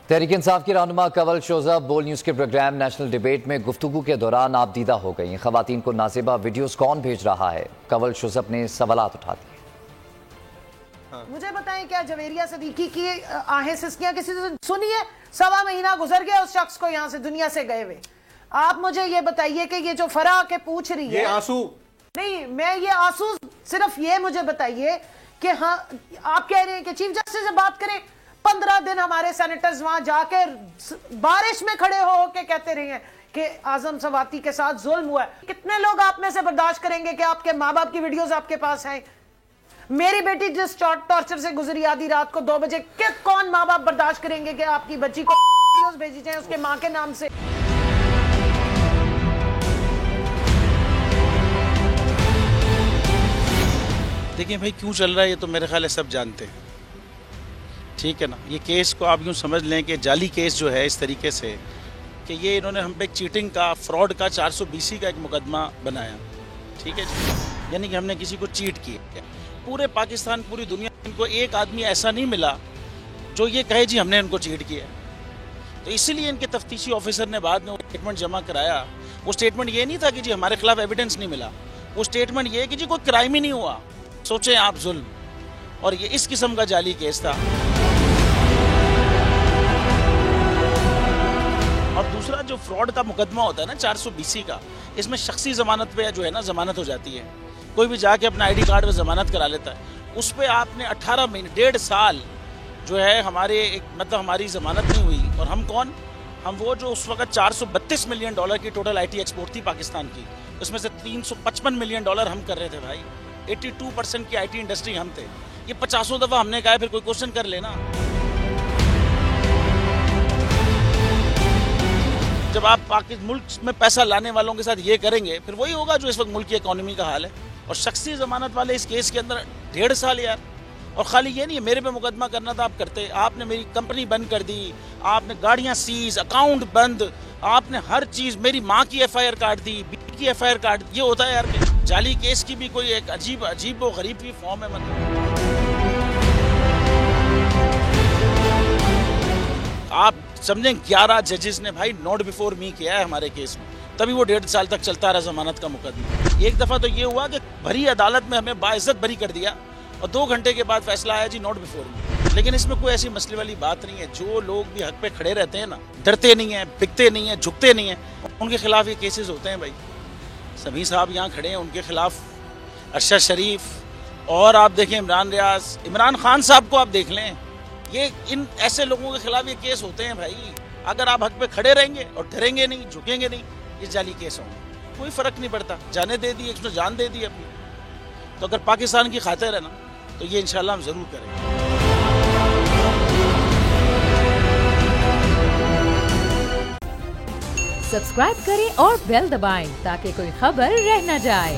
तहरीक इंसाफ की रहनुमा कंवल शोज़ा बोल न्यूज़ के प्रोग्राम नेशनल डिबेट में गुफ्तगू के दौरान आपदीदा हो गई। खवातीन को नाज़ेबा वीडियोस कौन भेज रहा है, कंवल शोज़ा ने सवालात उठा दिए। मुझे बताएं, क्या जवेरिया सदीकी की आहें सिस्कियां किसी से सुनी है? 1.25 महीना गुजर गया उस शख्स को यहाँ से दुनिया से गए हुए। आप मुझे ये बताइए कि ये जो फरा के पूछ रही है, आंसू नहीं, मैं ये आंसू सिर्फ ये मुझे बताइए कि हाँ, आप कह रहे हैं कि चीफ जस्टिस से बात करें। 15 दिन हमारे सेनेटर्स वहां जाकर बारिश में खड़े हो के कहते रहे हैं कि आजम सवाती के साथ जुल्म हुआ है। कितने लोग आप में से बर्दाश्त करेंगे कि आपके माँ बाप की वीडियोस आपके पास हैं? मेरी बेटी जिस टॉर्चर से गुजरी आधी रात को 2 बजे, कि कौन माँ बाप बर्दाश्त करेंगे कि आपकी बच्ची को वीडियोस भेजी जाए उसके माँ के नाम से? देखिए भाई, क्यों चल रहा है ये तो मेरे ख्याल है सब जानते हैं, ठीक है ना। ये केस को आप यूँ समझ लें कि जाली केस जो है इस तरीके से कि ये इन्होंने हम पे चीटिंग का, फ्रॉड का 420 का एक मुकदमा बनाया, ठीक है जी। यानी कि हमने किसी को चीट किया। पूरे पाकिस्तान, पूरी दुनिया, इनको एक आदमी ऐसा नहीं मिला जो ये कहे जी हमने इनको चीट किया। तो इसीलिए इनके तफ्तीशी ऑफिसर ने बाद में स्टेटमेंट जमा कराया। वो स्टेटमेंट ये नहीं था कि जी हमारे खिलाफ एविडेंस नहीं मिला, वो स्टेटमेंट ये कि जी कोई क्राइम ही नहीं हुआ, सोचें आप, जुल्म। और ये इस किस्म का जाली केस था। और दूसरा जो फ्रॉड का मुकदमा होता है ना 420 का, इसमें शख्सी जमानत पे जो है ना जमानत हो जाती है। कोई भी जाके अपना आईडी कार्ड पे जमानत करा लेता है। उस पर आपने 18 महीने, 1.5 साल जो है हमारे मतलब हमारी जमानत नहीं हुई। और हम कौन? हम वो जो उस वक्त $432 मिलियन की टोटल IT एक्सपोर्ट थी पाकिस्तान की, उसमें से $355 मिलियन हम कर रहे थे भाई। 82% की IT इंडस्ट्री हम थे। ये 50 दफा हमने कहा, फिर कोई क्वेश्चन कर लेना। जब आप पाकिस्तान मुल्क में पैसा लाने वालों के साथ ये करेंगे, फिर वही होगा जो इस वक्त मुल्क की इकोनॉमी का हाल है। और शख्सी जमानत वाले इस केस के अंदर 1.5 साल यार। और खाली ये नहीं है, मेरे पे मुकदमा करना था, आप करते। आपने मेरी कंपनी बंद कर दी, आपने गाड़ियां सीज, अकाउंट बंद, आपने हर चीज, मेरी माँ की FIR काट दी, बीवी की FIR काट दी। ये होता है यार, जाली केस की भी कोई एक अजीब व गरीब की फॉर्म है। मतलब आप समझें 11 जजेस ने भाई नोट बिफोर मी किया है हमारे केस में, तभी वो 1.5 साल तक चलता रहा जमानत का मुकदमा। एक दफा तो ये हुआ कि भरी अदालत में हमें बाइज्जत बरी कर दिया और 2 घंटे के बाद फैसला आया जी नोट बिफोर मी। लेकिन इसमें कोई ऐसी मसले वाली बात नहीं है। जो लोग भी हक पे खड़े रहते हैं ना, डरते नहीं है, बिकते नहीं है, झुकते नहीं है, उनके खिलाफ ये केसेस होते हैं भाई। सभी साहब यहाँ खड़े हैं, उनके खिलाफ अरशद शरीफ और आप देखें इमरान रियाज, इमरान खान साहब को आप देख लें, ये इन ऐसे लोगों के खिलाफ ये केस होते हैं भाई। अगर आप हक पे खड़े रहेंगे और डरेंगे नहीं, झुकेंगे नहीं, ये जाली केस होंगे, कोई फर्क नहीं पड़ता। जाने दे दी, उसने जान दे दी अपनी। तो अगर पाकिस्तान की खातिर है ना, तो ये इंशाल्लाह हम जरूर करेंगे। सब्सक्राइब करें और बेल दबाएं ताकि कोई खबर रह न जाए।